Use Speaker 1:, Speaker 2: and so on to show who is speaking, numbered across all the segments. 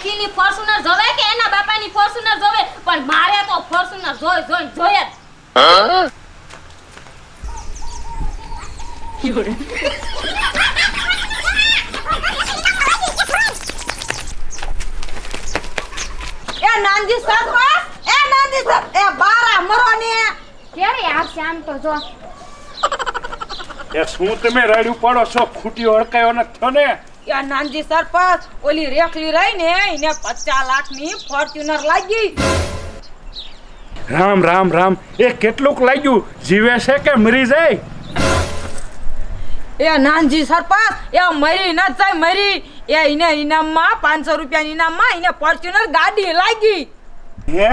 Speaker 1: રેખીની Fortuner જોવે કે એના બાપાની ફોર્ચ્યુનર જોવે પણ મારે તો ફોર્ચ્યુનર જોઈએ
Speaker 2: એ નાનજી સરપંચ એ નાનજી સર એ બારા મરો ને
Speaker 1: ક્યારે આવશે આમ તો જો
Speaker 3: એ શું તમે રાડ્યું પાડો છો ખૂટી હડકાયો ન થયો ને
Speaker 2: એ નાનજી સરપંચ ઓલી રેખલી રહી ને એને 50 લાખની ફોર્ચ્યુનર લાગી
Speaker 3: રામ રામ રામ એ કેટલુંક લાગ્યું જીવે છે કે મરી જાય
Speaker 2: એ નાનજી સરપંચ એ મરી ન જાય મરી એ એને ઇનામમાં 500 રૂપિયાની ઇનામમાં એને ફોર્ચ્યુનર ગાડી લાગી
Speaker 3: હે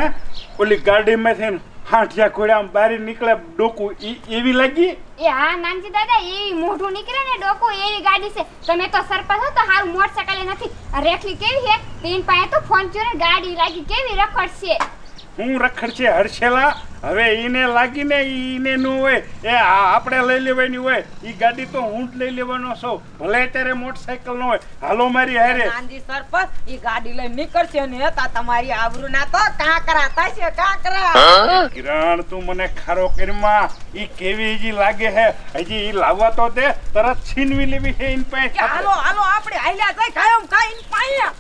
Speaker 3: ઓલી ગાડીમાંથી હાંઠિયા ખોડ્યા બારી નીકળે ડોકું એવી લાગી
Speaker 1: એ હા નાનજી દાદા એ મોઢું નીકળે ને ડોકો એવી ગાડી છે તમે તો સરપંચ હો તો હારું મોટરસાઇકલ નથી આ રેખલી કેવી છે તેન પાસે તો ફોર્ચ્યુનર ગાડી લાગી કેવી રખડશે
Speaker 3: હું રખડ છે હર્ષેલા હવે ઈને લાગીને ઈને નું હોય એ આપણે લઈ લેવાની હોય ઈ ગાડી તો હું જ લઈ લેવાનો છું ભલે ત્યારે મોટરસાઇકલ ન હોય હાલો મારી હારે
Speaker 2: નાનજી સરપંચ ઈ ગાડી લઈને નીકળશે ને તા તમારી આબરૂ ના તો કાંકરા થશે કાંકરા
Speaker 3: કિરણ તું મને ખારો કરીમાં ઈ કેવી હજી લાગે હે હજી ઈ લાવવા તો દે તરત છીનવી લેવી છે ઈન પાસે
Speaker 2: હાલો હાલો આપણે હાલ્યા જાય કાયમ કાઈ પાયા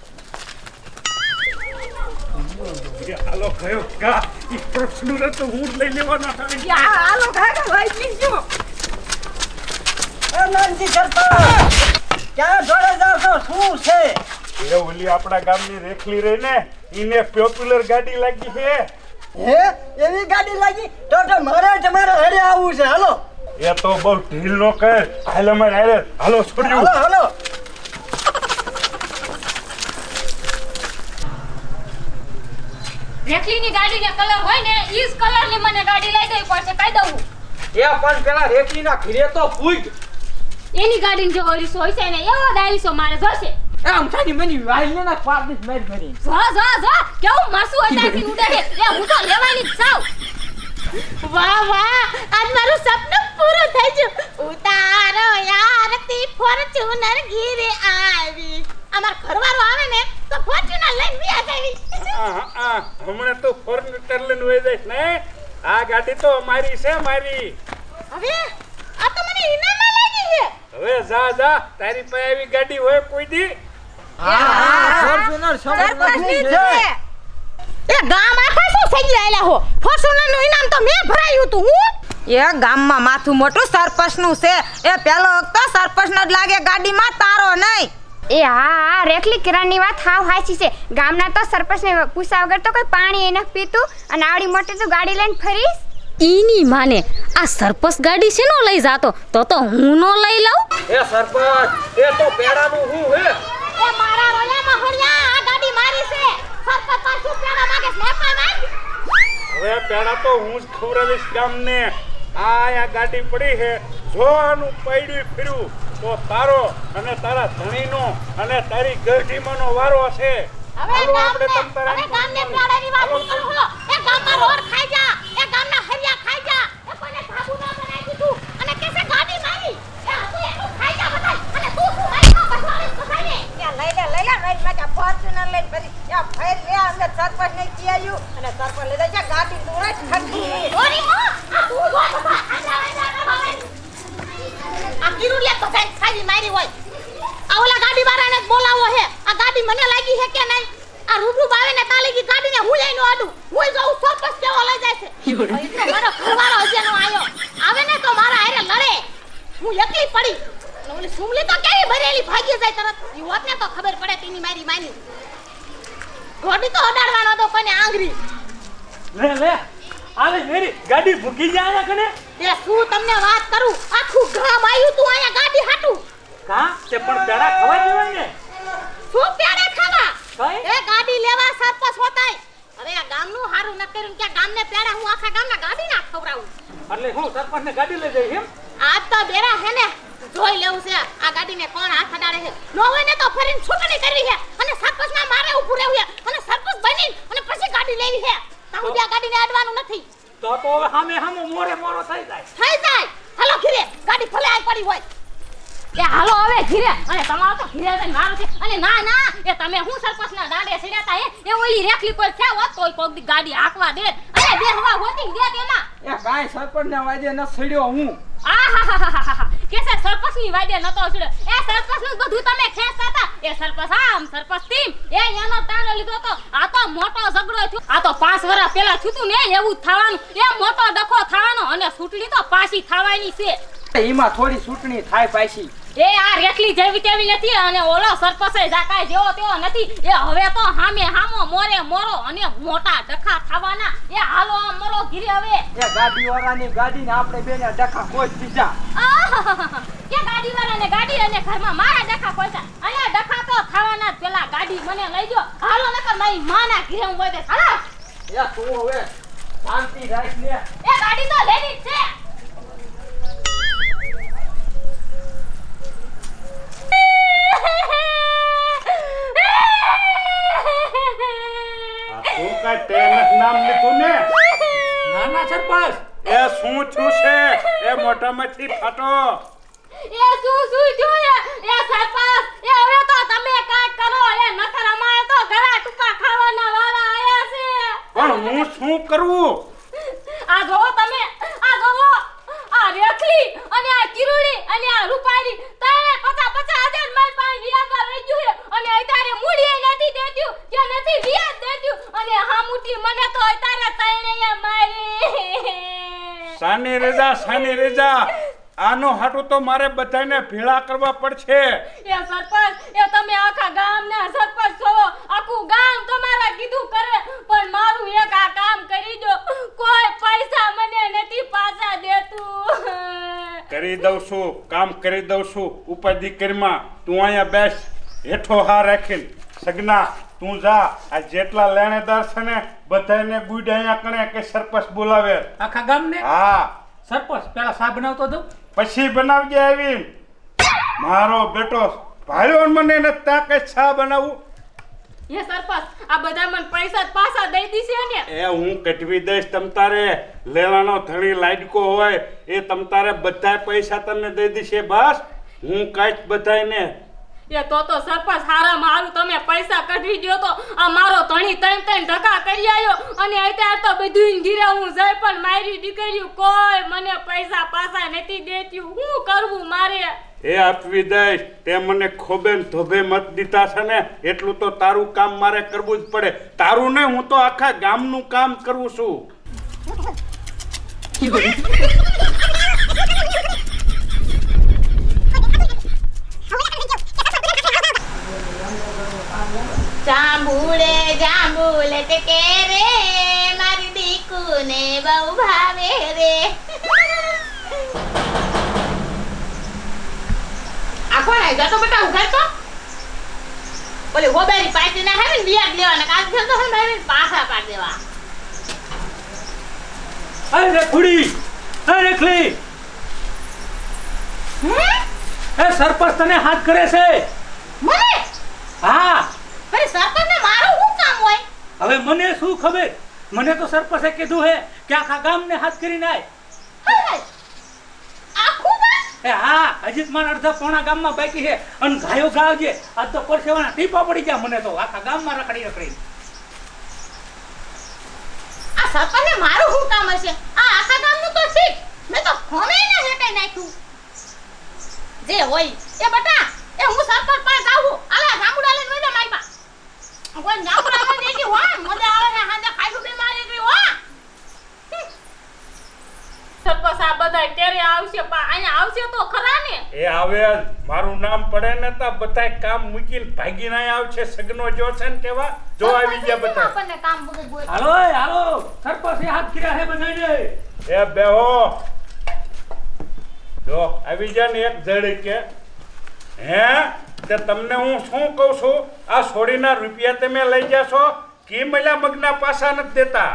Speaker 3: હાલો કયો કા ઈ પ્રશ્ન તો હું જ લઈ લેવાનો હવે
Speaker 2: હાલો કાકા ભાઈ લીજો
Speaker 4: એ નાનજી સરપંચ ક્યાં જોડે જાવ છો શું છે
Speaker 3: એ ઓલી આપણા ગામની રેખલી રહી ને ઈને પોપ્યુલર ગાડી લાગી છે
Speaker 4: હે એવી ગાડી લાગી તો મારે તમારે હડે આવવું છે હાલો
Speaker 3: એ તો બહુ ઢીલ નો કર હાલ અમારે હાલે હાલો છોડ્યું
Speaker 4: હાલો હાલો
Speaker 1: રેખલીની ગાડીનો કલર હોય ને ઈ જ કલરની મને ગાડી લઈ દેવી પડશે કહી દઉં
Speaker 4: એ પણ પેલા રેખલીના ઘરે તો પૂગ
Speaker 1: એની ગાડીની જે ઓલી હોય છે ને એવો દારીસો મારે જોશે
Speaker 4: આમ થાની મની વાઈલે ના પાડી મારી ભરી
Speaker 1: જો કેવું માસુ હટાથી ઉડે છે એ હું તો લેવાની જ છું વાહ આજ મારું સપનું પૂરું થઈ ગયું ઉતારો યારતી ફોર્ચ્યુનર ઘીરે આવી અમાર ઘરવાળો આવે ને તો ફોર્ચ્યુનર લઈને વ્યા જાવી
Speaker 3: હમણે તો ફોર્ચ્યુનર લઈને વઈ જાય ને આ ગાડી તો અમારી છે મારી
Speaker 1: હવે આ તો મને ઇનામમાં લાગી છે
Speaker 3: હવે જા તારી પાસે આવી ગાડી હોય કોઈ દી
Speaker 4: ફોર્ચ્યુનર
Speaker 2: સરપંચની
Speaker 4: છે
Speaker 2: છે
Speaker 1: એ ગામ આખા શું થઈ ગયા હો ફોર્ચ્યુનર નું ઇનામ તો મેં ભરાયું તું હું
Speaker 2: એ ગામમાં માથું મોટું સરપંચનું છે એ પેલો વખત સરપંચનો જ લાગે ગાડીમાં તારો નહીં
Speaker 1: એ હા રેખલી કિરણની વાત હાવ હાચી છે ગામના તો સરપંચને પૂછ્યા વગર તો કોઈ પાણી એને પીતું અને આવડી મોટી તો ગાડી લઈને ફરીશ ઈની માને આ સરપંચ ગાડી છે નો લઈ જાતો તો હું નો લઈ લઉં
Speaker 4: એ સરપંચ એ તો પેડાનું હું હે
Speaker 1: એ મારા રોયામાં હરિયા આ ગાડી મારી છે સરપંચ પાછું પેડા માંગે છે પાના
Speaker 3: હવે પેડા તો હું જ ખવડાવીશ ગામને આ ગાડી પડી છે જો આનું પૈડું ફર્યું તો તારો અને તારા ધણીનો અને તારી ગરઢીમાંનો વારો છે હાલો આપણે તમ તારા
Speaker 1: હવે ગામને પેડાની વાત ન કરો હો એ ગામમાં રોડ ખાઈ જા એ ગામના હરિયા ખાઈ જા એ કોને સાબુ ના બનાવી દીધું અને કેસે ગાડી મારી એ હતું એનું ખાઈ જા બધા અને તું શું મારી નો બસવાળી બધાને
Speaker 2: લઈ લે મારી ફોર્ચ્યુનર લઈને ફરી યા ફેર લે અંદર સરપંચ ને કીયાયું અને સરપંચ લઈ જાય ગાડી દોરાય ઠંડી
Speaker 1: ઓરી હો આ તું જો બધા આ કિરુલિયા તો કઈ ખાલી મારી હોય આ ઓલા ગાડી વાળાને બોલાવો હે આ ગાડી મને લાગી હે કે નહીં આ રૂબરૂ બાવે ને તાલીગી ગાડીને હું લઈને આડું હું જાઉં ચોક્કસ કેવો લઈ જાય છે એટલે મારો ઘરવાળો હજેનો આયો આવે ને તો મારા હારે લડે હું એકલી પડી ઓલી સુમલી તો કેવી ભરેલી ભાગી જાય તરત ઈ હોતને તો ખબર પડે તેની મારી માની ઘોડી તો અડાડવાનો તો કોને આંગરી
Speaker 4: લે આવે મેરી ગાડી ભૂકી જાય કને
Speaker 1: તે શું તમને વાત કરું આખું ગામ આવ્યું તું અહીંયા ગાડી હાટું
Speaker 4: કા તે પણ પેડા ખવાઈ દેવાય ને
Speaker 1: શું પેડે ખાવા
Speaker 4: કઈ
Speaker 1: એ ગાડી લેવા સરપંચ હોતાય હવે આ ગામનું હારું ન કર્યું કે ગામને પેડા હું આખા ગામના ગાડી ના ખવરાવું
Speaker 4: એટલે હું સરપંચ ને ગાડી લઈ જઈ એમ
Speaker 1: આજ તો બેરા હે ને જોઈ લેવું છે આ ગાડીને કોણ હાથ અડાડે છે નો હોય ને તો ફરીને છૂટણી કરવી છે અને સરપંચના મારે ઊભું રહેવું છે અને સરપંચ બની અને પછી ગાડી લેવી છે તાહુ આ ગાડીને અડવાનું નથી
Speaker 4: તો હવે સામે મોરે મોરો થઈ જાય
Speaker 1: હાલો ઘીરે ગાડી ભલે આઈ પડી હોય એ હાલો હવે ઘીરે અને તમારો તો ઘીરે જઈને મારું છે અને ના ના એ તમે હું સરપંચના દાડે સડ્યાતા એ ઓલી રેખલી પર છે હોત તોય કોક દી ગાડી હાંકવા દે અને બેહવા હોતી દે એમાં
Speaker 4: એ કાંઈ સરપંચના વાજે ન સડ્યો હું.
Speaker 1: આહાહાહાહા કે છે સરપંચની વાડે નતો છડ્યો એ સરપંચનું બધું તમે ખેંચતા હતા એ સરપંચ આમ સરપંચ ટીમ એનો તાનો લીધો તો આ તો મોટો ઝઘડો થયો આ તો 5 વર્ષ પહેલા થયું ને એવું થવાનું એ મોટો ડખો થવાનો અને ચૂંટણી તો પાછી થવાની છે
Speaker 4: એમાં થોડી ચૂંટણી થાય પાછી.
Speaker 1: એ આ રેખલી જેવી તેવી નથી અને ઓલો સરપંચ જાકાય જેવો તેવો નથી એ હવે તો હામે હામો મોરે મોરો અને મોટા ડખા થવાના એ હાલો આમ મરો ઘીરે હવે
Speaker 4: એ ગાડીવાળાની ગાડીને આપણે બેને ડખા કોઈ દીધા.
Speaker 1: કે ગાડીવાળાને ગાડી અને ઘરમાં મારા ડખા પૈસા અને ડખા તો થવાના જ પેલા ગાડી મને લઈ જો હાલો નકર મારી માના ઘીરે હું વધે હાલો
Speaker 4: એ તું હવે શાંતિ રાખ ને.
Speaker 1: એ ગાડી તો લેવી જ છે
Speaker 3: તું કાંઈ તે નથી નામ લીધું ને?
Speaker 4: નાના સરપંચ
Speaker 3: એ શું થયું છે? એ મોઢામાંથી ફાટો.
Speaker 1: એ શું જોયે એ સરપંચ એ હવે તો તમે કાંઈક કરો એ નકર અમારે તો ઘરા ટુકા ખાવાના વાળા આયા છે
Speaker 3: પણ હું શું કરું?
Speaker 1: આ જોવો તમે આ જોવો આ રેખલી અને આ કિરુડી અને આ રૂપારી તને 50,000 માલ પાસે વ્યાજમાં લઈ ગયું છે અને અત્યારે મૂડીએ નથી દેતું કે નથી વ્યાજ દેતું અને હામુટી મને તો અત્યારે તૈણે મારી
Speaker 3: સાની રેજા આનો હાટુ તો મારે બધાને ભેળા કરવા પડશે.
Speaker 1: એ સરપંચ એ તમે આખા ગામના સરપંચ છો આખું ગામ તમારા કીધું કરે પણ મારું એક આ કામ કરી દો કોઈ પૈસા મને નથી પાછા દેતું
Speaker 3: કરી દઉં છું, કામ કરી દઉં છું. ઉપાધિ કરીમાં તું અહીંયા બેસ હેઠો હા રાખીને. સગના તું જા આ જેટલા લેણેદાર છે ને બધાને ગુડ અહીંયા કણે કે સરપંચ બોલાવે
Speaker 4: આખા ગામને.
Speaker 3: હા
Speaker 4: સરપંચ પેલા સા બનાવતો દઉં
Speaker 3: પછી બનાવજે આવી. મારો બેટો ભાઈઓ મને નથી તાકે છા બનાવું.
Speaker 1: એ સરપંચ આ બધા મને પૈસા પાછા દઈ દીશે ને
Speaker 3: એ હું કઢવી દઈશ તમતારે. લેવાનો ધણી લાડકો હોય એ તમતારે બધા પૈસા તમને દઈ દીશે. બસ હું કાંઈ બધાયને
Speaker 1: એ તો સરપંચ હારા મારું તમે પૈસા કઢવી દો તો આ મારો ધણી ત્રણ ધક્કા કરી આવ્યો અને અત્યારે તો બધું ઘીરે હું જઈ પણ મારી દીકરીઓ કોઈ મને પૈસા પાછા નથી દેતી હું કરવું મારે
Speaker 3: એ આપવી દઈશ. તે મને ખોબે ને ધોબે મત દીધા છે ને એટલું તો તારું કામ મારે કરવું જ પડે. તારું ને હું તો આખા ગામનું કામ કરું છું.
Speaker 1: જાંબુલે ટકે રે મારી દીકુને બહુ ભાવે રે આ કોણ હે જતો બેટા ઉઘાર તો ઓલી હોબેરી પાટી ના હે ને વ્યાજ લેવાના કાલ થયો તો હે પાછા પાડ દેવા
Speaker 4: અરે ખુડી અરે રેખલી એ સરપંચ તને હાથ કરે છે.
Speaker 1: મને
Speaker 4: હા
Speaker 1: અરે સરપંચ ને મારું શું કામ હોય
Speaker 4: હવે મને શું ખબર. મને તો સરપંચે કીધું હે કે આખા ગામને હાથ કરીને આય.
Speaker 1: આખું ગામ
Speaker 4: એ હા હજી મારા અડધા પોણા ગામમાં બાકી છે અને ગાયો ગાવજે આજ તો પરસેવાના ટીપા પડી ગયા મને તો આખા ગામમાં રખડી
Speaker 1: આ સરપંચ ને મારું શું કામ હશે આ આખા ગામનું તો ઠીક મેં તો ફોને ના હેટાઈ નાખ્યું જે હોય એ બટા એ હું સરપંચ પાસે આવું આલા જાંબુડા લઈને વઈ જા મારી પાસે કોઈ જાંબુડા મને દેખી હો મને આવે ને હાંડે ખાઈ ગઈ મારી ગઈ હો સરપંચ આ બધા કેરે આવશે પણ અહીંયા આવશે તો ખરા ને
Speaker 3: એ આવે મારું નામ પડે ને તો બધાય કામ મૂકીને ભાગીને આયા આવશે. સગનો જો છે ને કેવા જો આવી ગયા બધા.
Speaker 1: આપણને કામ બગડ બોલ
Speaker 4: હાલો હાલો સરપંચે હાથ કર્યા હે બધાને.
Speaker 3: એ બેહો જો આવી જા ને એક જડી કે હે તે તમને હું શું કહું છું આ છોડીના રૂપિયા તમે લઈ જાશો કે મલ્યા મગના પાછા નથી દેતા.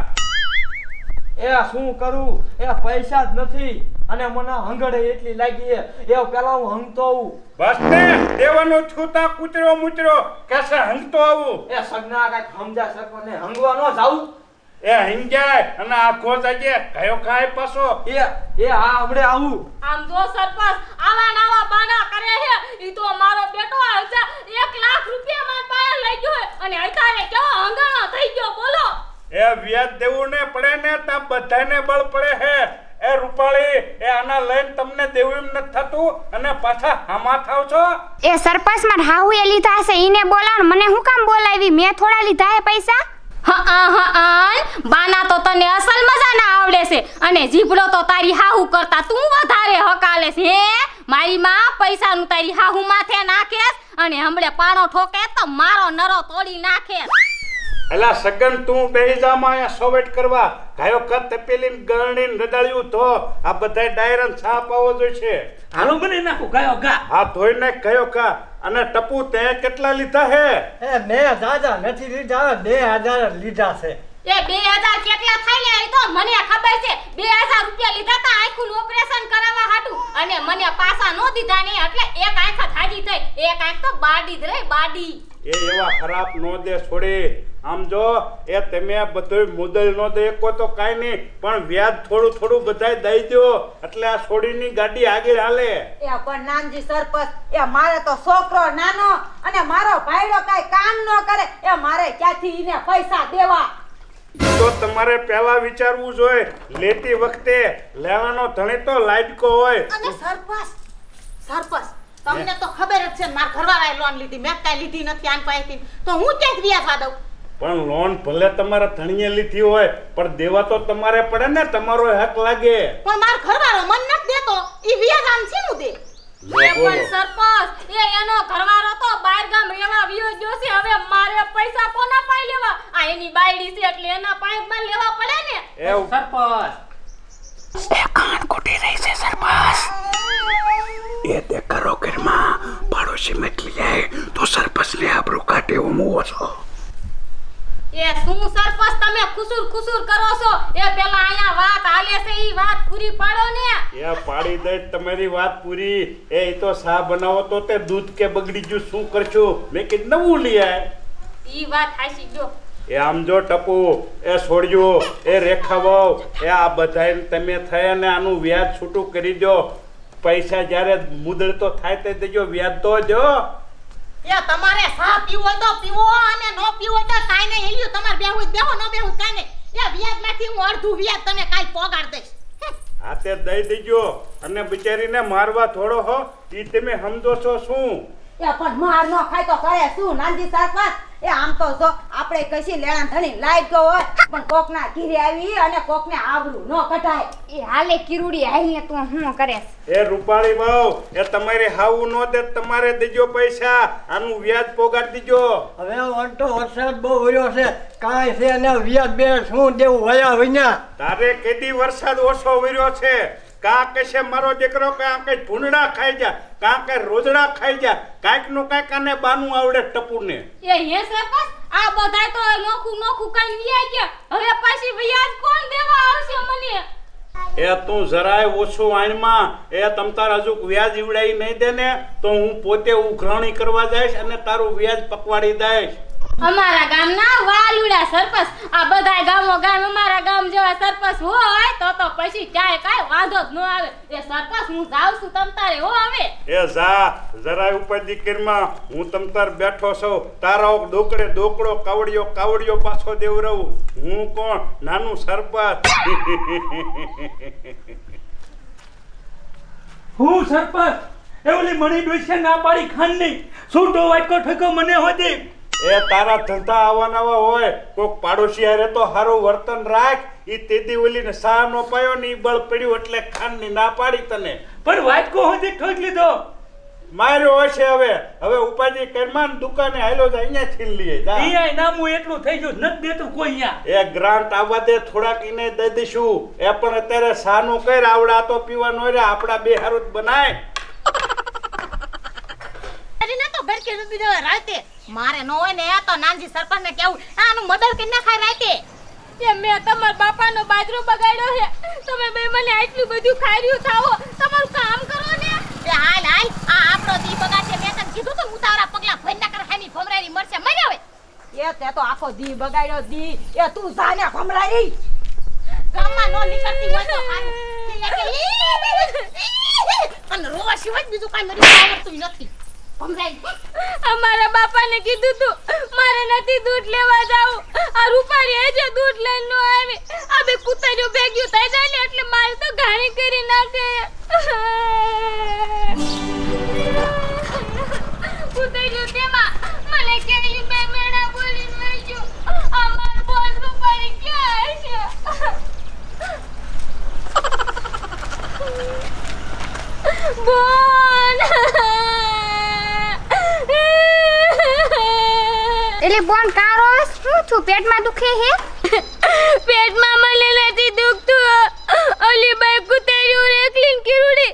Speaker 4: એ શું કરું એ પૈસા જ નથી અને મને હંગડે એટલી લાગી એ પેલા હું હંગતો આવું.
Speaker 3: બસ ને દેવાનો છૂતા કૂતરો મૂતરો કેસે હંગતો આવું.
Speaker 4: એ સગના કાંઈક સમજા સરપંચને હંગવા ન જાવું.
Speaker 3: એ હિંજાય અને આખો જાજે કયો ખાય પાછો.
Speaker 4: એ હા હમણે આવું.
Speaker 1: આમ જો સરપંચ આવા નાવા બાના કરે છે. ઈ તો મારો બેટો 1 લાખ રૂપિયા માર પાસે લઈ ગયો છે અને અત્યારે કેવો હંગાણો થઈ ગયો બોલો.
Speaker 3: એ વ્યાજ દેવું ને પડે ને તા બધાને બળ પડે હે. એ રૂપાળી એ આના લઈને તમને દેવું એમ નથી થતું અને પાછા હામા થાવ છો.
Speaker 5: એ સરપંચ માં હાહુ એ લીધા હશે ઈને બોલાવ મને હું કામ બોલાવી મેં થોડા લીધા હે પૈસા
Speaker 1: બાના તો તને અસલ મજાના આવડે છે અને જીભડો તો તારી હાહુ કરતા તું વધારે હકાલે છે હે મારી માં પૈસાનું તારી હાહુ માથે નાખેસ અને હમણે પાણો ઠોકે તો મારો નરો તોડી નાખે.
Speaker 3: એલા સગન તું બેહી જામાં અહીંયા સોવેટ કરવા ગાયો કત તપેલીન ગરણીન રડાળ્યું તો આ બધાય ડાયરન છાપ આવો જોઈશે.
Speaker 6: હાલો મને નાખો ગાયો ગા.
Speaker 3: હા ધોઈને કયો કા અને ટપુ તે કેટલા લીધા હે?
Speaker 4: એ મેં દાદા નથી લીધા 2000 લીધા છે.
Speaker 1: એ 2000 કેટલા થાય ને એ તો મને ખબર છે. 2000 રૂપિયા લીધા તા આંખનું ઓપરેશન કરાવવા હાટુ અને મને પાસા નો દીધા ને એટલે એક આંખ થાજી થઈ એક આંખ તો બાડી જ રહી બાડી.
Speaker 3: એ એવા ખરાબ નો દે છોડી. આમ જો એ તમે બધું મુદલ નો દે કો તો કાઈ નહીં પણ વ્યાજ થોડું થોડું બધાય દઈ દો એટલે આ છોડીની ગાડી આગળ હાલે.
Speaker 2: એ પણ નાનજી સરપંચ એ મારે તો છોકરો નાનો અને મારો ભાઈડો કાઈ કામ ન કરે એ મારે ક્યાંથી ઈને પૈસા દેવા.
Speaker 3: તો તમારે પહેલા વિચારવું જોઈએ. લેતી વખતે લેવાનો ધણી તો લાડકો હોય.
Speaker 1: અને સરપંચ તમને તો ખબર જ છે માર ઘરવાળાએ લોન લીધી મેં કાઈ લીધી નથી આન પાસેથી તો હું ક્યાંક વ્યાજવા દઉં.
Speaker 3: પણ લોન ભલે તમારા ધણીએ લીધી હોય પણ દેવા તો તમારે પડે ને તમારો હક લાગે.
Speaker 1: પણ માર ઘરવાળો મન નથી દેતો ઈ વ્યાજ આમ શીનું દે. એ પણ સરપંચ એનો ઘરવાળો તો બહાર ગામ રહેવા વિયો ગયો છે હવે મારે પૈસા કોના પાઈ લેવા આ એની બાયડી છે એટલે એના પાઈ માં લેવા પડે ને.
Speaker 6: સરપંચ
Speaker 3: એ કાન કોટી રહી છે સરપંચ. એ તે કરો ઘરમાં પાડોશી મેટલી જાય તો સરપંચ ને આબરૂ કાઢે એવો મુવો છો.
Speaker 1: એ શું સરપંચ તમે ખુસુર કરો છો એ પેલા અહીંયા વાત હાલે છે ઈ વાત પૂરી પાડો ને.
Speaker 3: એ પાડી દે તમારી વાત પૂરી. એ તો સા બનાવો તો તે દૂધ કે બગડી ગયું શું કરશો મેં કીધું નવું લઈ આય.
Speaker 1: ઈ વાત હાસી જો.
Speaker 3: એ આમ જો ટપુ એ છોડ્યો એ રેખાવો એ આ બધાય તમે થયા ને આનું વ્યાજ છૂટું કરી દો. પૈસા જ્યારે મુદળ તો થાય તે દેજો વ્યાજ તો જો.
Speaker 1: એ તમારે સા પીવો હોય તો પીવો અને નો પીવો હોય તો કાઈ નહીં હેલ્યું તમારે બેહું બેહો ન બેહું કાઈ નહીં. એ વ્યાજમાંથી હું અડધું વ્યાજ તને કાલ પોગાડ દઈશ.
Speaker 3: આ તે દઈ દેજો અને બિચારીને મારવા થોડો હો ઈ તમે સમજો છો શું?
Speaker 2: એ પણ માર નો ખાય તો કરે શું નાનજી સરપંચ એ આમ તો જો આપણે કશી લેણા ધણી લાઈટ ગયો હોય પણ કોકના ઘીરે આવી અને કોકને આબરૂ ન કઢાય.
Speaker 5: એ હાલે કિરુડી હાલને તું હું કરેસ.
Speaker 3: એ રૂપાળી બહુ એ તમારે હાવું નો દે તમારે દેજો પૈસા આનું વ્યાજ પોગાડ દીજો.
Speaker 4: હવે વંટો વરસાદ બહુ વર્યો છે કાંઈ છે ને વ્યાજ બે શું દેવું વયા વિના.
Speaker 3: તારે કેદી વરસાદ ઓછો વર્યો છે? કા કશે મારો દીકરો કાં કે ભૂંડા ખાઈ જા કાં કે રોજડા ખાઈ જા કાંઈક નું કાંઈક આને બાનું આવડે ટપુને.
Speaker 1: એ હે સરપંચ આ બધાય તો નોખું કાઈ વ્યાજ ગયા હવે પાછી વ્યાજ કોણ દેવા આવશે મને?
Speaker 3: એ તું જરાય ઓછું આણમાં એ તમતાર હજુ વ્યાજ ઈવડાઈ નહીં દે ને તો હું પોતે ઉઘરાણી કરવા જઈશ અને તારું વ્યાજ પકવાડી દઈશ.
Speaker 1: અમારા ગામના વાલુડા સરપંચ આ બધાય ગામ અમારા ગામ જેવા સરપંચ હોય તો પછી ક્યાંય કાંઈ વાંધો જ ન આવે. એ સરપંચ હું જાઉં છું તમતારે હો હવે.
Speaker 3: એ જા જરાય ઉપર દીકરીમાં હું તમતાર બેઠો છું. તારો દોકડે દોકડો કાવડિયો પાછો દેવરાવું. હું કોણ નાનું સરપંચ.
Speaker 6: હું સરપંચ એવલી મણી ડોસે ના પાડી ખાનની છૂટો વાટકો ઠકો મને હોદે.
Speaker 3: એ તારા ધંધા આવાનાવા હોય કોક પાડોશી હારે તો હારું વર્તન રાખ. ઈ તેદી ઓલીને સા નો પાયો ને ઈ બળ પડ્યું એટલે ખાનની ના પાડી તને.
Speaker 6: પણ વાટકો હોદે ઠોક લીધો.
Speaker 3: માર્યો હશે હવે ઉપાધિ કરમાન દુકાને હાલો જાય અહીંયા થી લઈએ જા.
Speaker 6: અહીંયા નામું એટલું થઈ ગયું નથી દેતું કોઈ અહીંયા.
Speaker 3: એ ગ્રાન્ટ આવવા દે થોડાક ઈને દઈ દઈશું. એ પણ અત્યારે સા નું કર આવડા તો પીવાનો રે આપડા બે હારું જ બનાય.
Speaker 1: અરે ના તો ઘરકે રૂપી દેવા રાતે મારે ન હોય ને તો નાનજી સરપંચ ને કેવું આનું મદદ કરી નાખાય રાતે. એ મેં તમાર બાપાનો બાજરો બગાડ્યો છે તમે બે મને આટલું બધું ખાર્યું થાઓ તમારું કામ કરો ને. એ હાલ આ આપણો દી બગાડશે મેં તને કીધું તો ઉતાવળા પગલા ભઈ ના કર હામી ભમરાની મરશે મને હવે.
Speaker 2: એ તે તો આખો દી બગાડ્યો દી. એ તું જા ને ભમરાઈ.
Speaker 1: ગામમાં નો નીકળતી હોય તો હારું. અને રોવા સિવાય બીજું કાંઈ મને આવડતું નથી. સમજાય?
Speaker 5: અમારા બાપાને કીધું તું મારે નથી દૂધ લેવા જાવું. આ રૂપારી હજે દૂધ લઈને નો આવી. આ બે કૂતરીઓ ભેગ્યું થઈ જાય ને એટલે મારે તો ઘાણી કરી નાખે. કૂતરીઓ તેમાં મને કેલી બે મેણા બોલીને વળ્યું. અમાર બોલ રૂપારી ક્યાં છે? બોલ
Speaker 7: એટલે બોન કારો શું છું પેટમાં દુખે હે?
Speaker 5: પેટમાં મને નથી દુખતું. ઓલી બાઈ કુતર્યું રેકલીન કિરુડી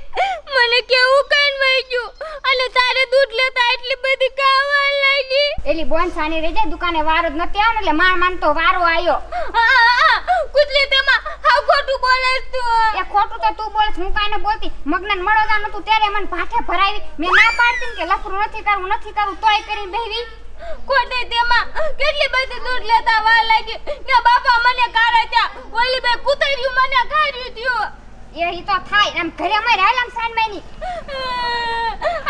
Speaker 5: મને કેવું કાન વાગ્યું અને તારે દૂધ લેતા એટલી બધી કાવા લાગી.
Speaker 7: એટલે બોન સાની રહી જાય દુકાને વારો જ નથી આવ્યો ને એટલે માન તો વારો આવ્યો.
Speaker 5: કુતલી તેમાં હાવ ખોટું બોલે તું.
Speaker 7: એ ખોટું તો તું બોલે હું કાંઈ ન બોલતી. મગનન મળોદા નતું ત્યારે મને ભાઠે ભરાવી. મેં ના પાડતી ને કે લફરું નથી કરવું તોય કરીને બેહી.
Speaker 5: કોટે તેમાં કેટલી બધી દૂધ લેતા વાર લાગી ને બાપા મને કારા ત્યાં ઓલી બે કુતર્યું મને કાઢ્યું થયું.
Speaker 7: એ ઈ તો થાય આમ ઘરે અમારે હાલમ સાન મેની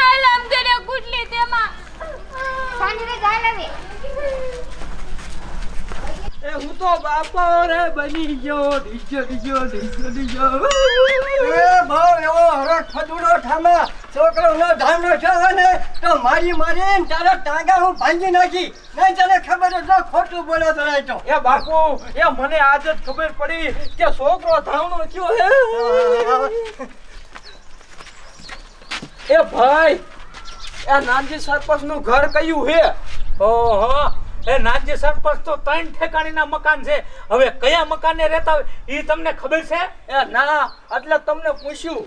Speaker 5: આલામ કરે કુટલી તેમાં
Speaker 7: સાની રે જાય
Speaker 4: એ હું તો બાપા રે બની ગયો ડીજો
Speaker 8: એ ભાવ એવો હરો ખદુડો ઠામા છોકરોનો ધામનો છે ને તો મારીને તારા ટાંગા હું ભાંગી નાખી. નહીં તને ખબર જ ન ખોટું બોલો તો નહીં તો.
Speaker 4: એ બાપુ એ મને આજ જ ખબર પડી કે છોકરો ધાવણો થયો હે. એ ભાઈ એ નાનજી સરપંચ નું ઘર કયું હે?
Speaker 6: ઓહો એ નાજી સરપંચ તો 3 ઠેકાણીના મકાન છે. હવે કયા મકાને રહેતા હોય ઈ તમને ખબર છે?
Speaker 4: એ ના એટલે તમને પૂછ્યું.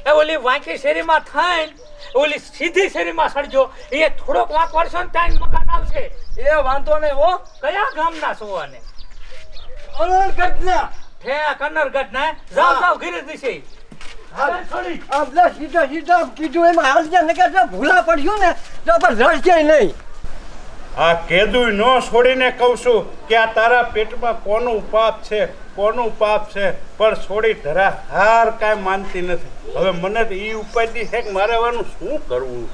Speaker 6: એ ઓલી વાંકી શેરીમાં થઈને ઓલી સીધી શેરીમાં સડજો. એ થોડોક વાંક વળશો ને ત્યાં મકાન આવશે.
Speaker 4: એ વાંધો નહીં હો.
Speaker 6: કયા ગામના છો આને?
Speaker 8: અનળગઢના.
Speaker 6: ઠે કન્નરગઢ ના જાવ ઘરે દિશે.
Speaker 8: આપણે સીધા કીધું એમાં હાલ ગયા નકર જો ભૂલા પડ્યું ને તો પણ રડશે નહીં.
Speaker 3: આ કેદુય નો છોડીને કહું છું કે આ તારા પેટમાં કોનું પાપ છે પણ છોડી ધરા હાર કાંઈ માનતી નથી. હવે મને તો ઈ ઉપાધિ છે કે મારે વાનું શું કરવું.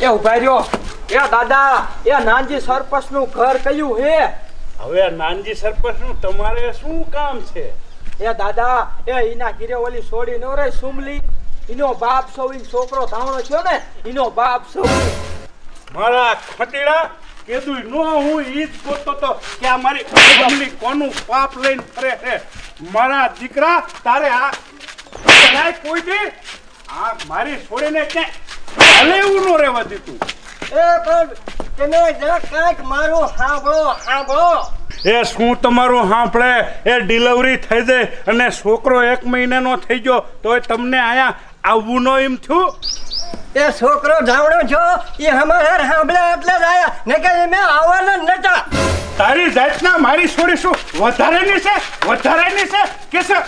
Speaker 4: એ ઉભા રહ્યો. એ દાદા એ નાનજી સરપંચ નું ઘર કયું હે?
Speaker 3: હવે નાનજી સરપંચનું તમારે શું કામ છે?
Speaker 4: એ દાદા એ ઈના ઘીરે ઓલી છોડી નો રે સુમલી ઈનો બાપ સૌ છોકરો ધાવણો થયો ને ઈનો બાપ સૌ.
Speaker 3: મારા ખટીડા કેદુય નો હું ઈ જ ગોતતો તો કે આ મારી ફેમિલી કોનું પાપ લઈને ફરે છે. મારા દીકરા તારે આ કરાય કોઈ દી આ મારી છોડીને ક્યાંય હાલે એવું ન રહેવા દીધું.
Speaker 8: એ પણ તમે જરા કાંઈક મારું સાંભળો.
Speaker 3: એ શું તમારું સાંભળે? એ ડિલિવરી થઈ જાય અને છોકરો 1 મહિનાનો થઈ ગયો તોય તમને આયા આવવું ન એમ થયું?
Speaker 8: એ છોકરો ધાવણો છો એ હમાર સાંભળ્યા એટલે જ આયા ને કે મેં આવવાના નતા.
Speaker 3: તારી જાતના મારી છોડી શું વધારેની છે કે છે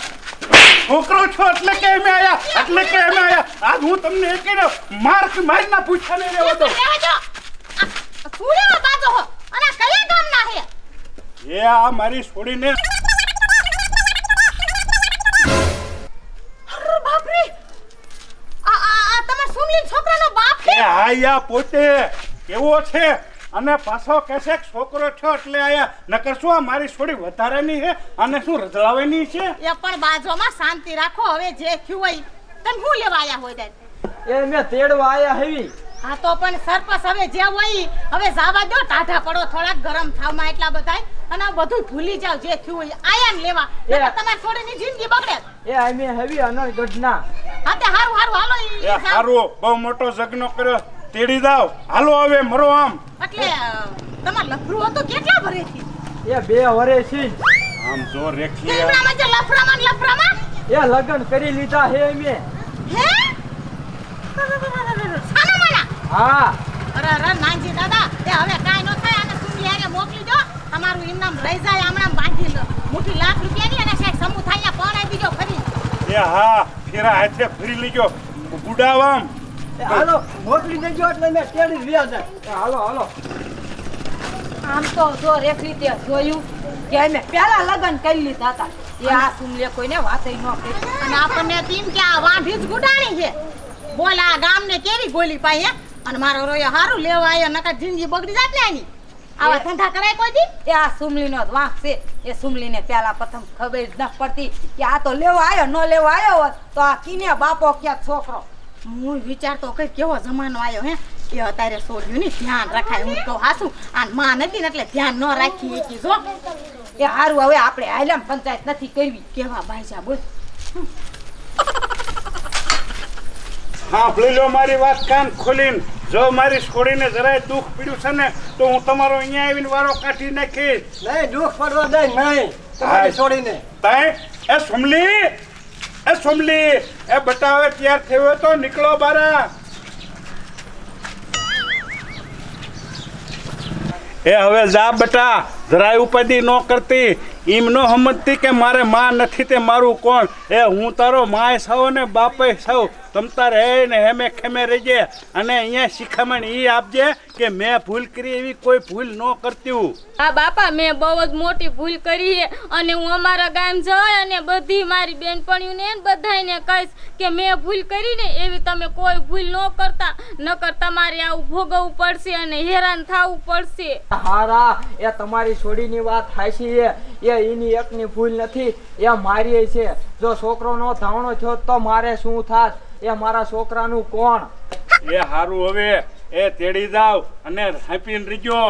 Speaker 3: છોકરો છો એટલે કે એમ આયા આજ હું તમને એક મારના પૂછા નહીં રહેવા દઉં.
Speaker 1: સુરેવા બાજો હો અને કયા ગામના હે?
Speaker 3: એ આ મારી છોડીને
Speaker 1: અરે બાપ રે આ તમાર સુમલીન છોકરાનો બાપ
Speaker 3: એ
Speaker 1: છે?
Speaker 3: આયા પોતે કેવો છે અને પાછો કહેશે છોકરો છો એટલે આયા નકર શું આ મારી છોડી વધારેની છે અને શું રજળાવેની છે?
Speaker 1: એ પણ બાજોમાં શાંતિ રાખો. હવે જે થયું હોય તમે હું લેવા આયા હોય દાદ?
Speaker 4: એ મેં તેડવા આયા હેવી.
Speaker 1: હા તો પણ સરપંચ હવે જે હોય હવે જાવા દો. ટાઢા પડો થોડાક ગરમ થાવમાં એટલા બધાય અને આ બધું ભૂલી જાવ જે થયું હોય આયા ને લેવા. નકર તમારી છોડીની જિંદગી બગડે.
Speaker 4: એ અમે હેવી અનળગઢના.
Speaker 1: હા તે હારું હાલો
Speaker 3: એ હારું બહુ મોટો જગનો કર્યો તેડી દાવ. હાલો હવે મરો આમ.
Speaker 1: એટલે તમાર લફરું હતું કેટલા ભરેથી?
Speaker 4: એ 2 વર્ષથી
Speaker 3: આમ જો રેખી
Speaker 1: કેમણામાં જે લફરામાં
Speaker 4: એ લગ્ન કરી લીધા હે અમે.
Speaker 1: હે સાના માના?
Speaker 4: હા
Speaker 1: અરે નાનજી દાદા એ હવે કાઈ ન થાય અને સુમલી આને મોકલી દો. તમારું ઇનામ રહી જાય હમણાં બાંધી લો. મુઠ્ઠી લાખ રૂપિયાની અને સાહેબ સમૂહ થાય પણ આવી દીજો ફરી.
Speaker 3: એ હા ફેરા હાથે ફરી લઈ ગયો બુડાવામ
Speaker 8: હાલો મોકલી દેજો એટલે મેં તેડી રહ્યા જાય.
Speaker 4: હાલો હાલો.
Speaker 2: આમ તો જો રેખલી તે જોયું કે અમે પેલા લગ્ન કરી લીધા હતા એ આ સુમલે કોઈને વાતે ન કરી.
Speaker 1: અને આપણને તીમ કે આ વાંઢી જ ગુડાણી છે. બોલ આ ગામને કેરી ગોલી પાઈ હે અને મારો રોયો હારું લેવા આવ્યો નકર જિંદગી બગડી જાત ને આની. આવા ધંધા કરાય કોઈ દી?
Speaker 2: એ આ સુમલીનો જ વાંક છે. એ સુમલીને પેલા પ્રથમ ખબર જ ન પડતી કે આ તો લેવા આવ્યો ન લેવા આવ્યો હોત તો આ કીને બાપો ક્યાં છોકરો.
Speaker 1: હું વિચારતો કઈ કેવો જમાનો આવ્યો હે એ અત્યારે છોડ્યું ની ધ્યાન રખાય. હું તો હાસું આ માં નથી ને એટલે ધ્યાન ન રાખી એકી જો.
Speaker 2: એ હારું હવે આપણે આયલામ પંચાયત નથી કરવી.
Speaker 1: કેવા બાઈજા બોલ.
Speaker 3: હા ભૂલી લો મારી વાત કાન ખોલીને. જો મારી છોડીને જરાય દુઃખ પીડ્યું છે ને તો હું તમારો અહીંયા આવીને વારો કાઢી નાખીશ.
Speaker 8: નહીં દુઃખ પડવા દે નહીં તમારી છોડીને.
Speaker 3: તાય એ સોમલી એ બટા હવે તૈયાર થયો તો નીકળો બારા. એ હવે જા બટા જરાય ઉપાધિ ન કરતી. એમ ન સમજતી કે મારે માં નથી તે મારું કોણ. એ હું તારો માય સૌ ને બાપે સૌ. તમ તારે હે ને હેમે ખેમે રહેજે અને અહીંયા શિખામણ ઈ આપજે કે મેં ભૂલ કરી એવી કોઈ ભૂલ ન કરતી હું.
Speaker 5: હા બાપા મેં બહુ જ મોટી ભૂલ કરી છે અને હું અમારા ગામ જઈ અને બધી મારી બેનપણીઓને ને બધાને કહીશ કે મેં ભૂલ કરી ને એવી તમે કોઈ ભૂલ ન કરતા નકર તમારે આવું ભોગવવું પડશે અને હેરાન થવું પડશે.
Speaker 4: હારા એ તમારી છોડીની વાત હાચી છે. એ એની એકની ભૂલ નથી એ મારી છે. જો છોકરોનો ધાવણો થયો તો મારે શું થાત? એ મારા છોકરાનું કોણ?
Speaker 3: એ હારું હવે એ તેડી જાવ અને હાંપીને રીજો.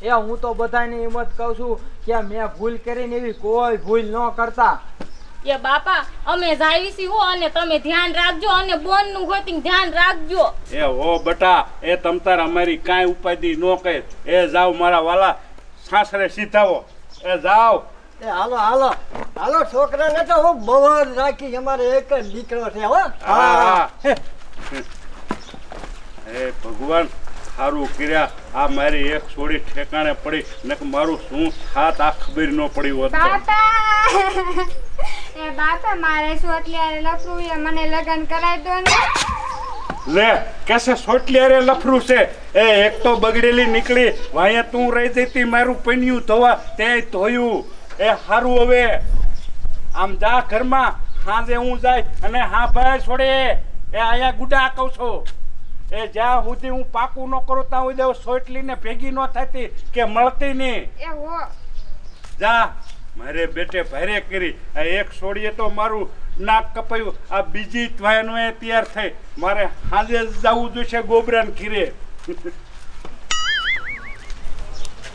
Speaker 4: એ હું તો બધાની હિંમત કહું છું કે મેં ભૂલ કરીને એવી કોઈ ભૂલ ન કરતા.
Speaker 5: એ બાપા અમે જાવીસી હો અને તમે ધ્યાન રાખજો અને બોન નું હોતી ધ્યાન રાખજો.
Speaker 3: એ હો બટા એ તમ તાર અમારી કાંઈ ઉપાધિ ન કહે. એ જાવ મારા વાલા સાસરે સીધાવો. એ જાવ.
Speaker 8: એ હાલો હાલો હાલો છોકરાને તો હું બહુ જ રાખી. અમારે એક જ દીકરો છે હો.
Speaker 3: હા એ ભગવાન સારું કર્યા. આ મારી એક છોડી ઠેકાણે પડી ને મારું શું થાત આ ખબર ન પડી હોત તો.
Speaker 7: બાપા એ બાપા મારે શું એટલે લફરું એ મને લગ્ન કરાવી દો ને.
Speaker 3: લે કેસે સોટલી અરે લફરું છે. એ એક તો બગડેલી નીકળી વાયા તું રહી જતી મારું પન્યું ધોવા તે ધોયું. એ હારું હવે આમ જા ઘરમાં. હાજે હું જાય અને હા ભાઈ છોડે એ અહીંયા ગુડા કહું છું. એ જ્યાં સુધી હું પાકું ન કરું ત્યાં સુધી સોટલીને ભેગી ન થતી કે મળતી નહીં.
Speaker 7: એ હો
Speaker 3: જા મારે બેટે ભારે કરી. આ એક છોડીએ તો મારું નાક કપાયું. આ બીજી ત્વાયનો એ તૈયાર થઈ. મારે હાજે જવું જોઈશે ગોબરાને ખીરે.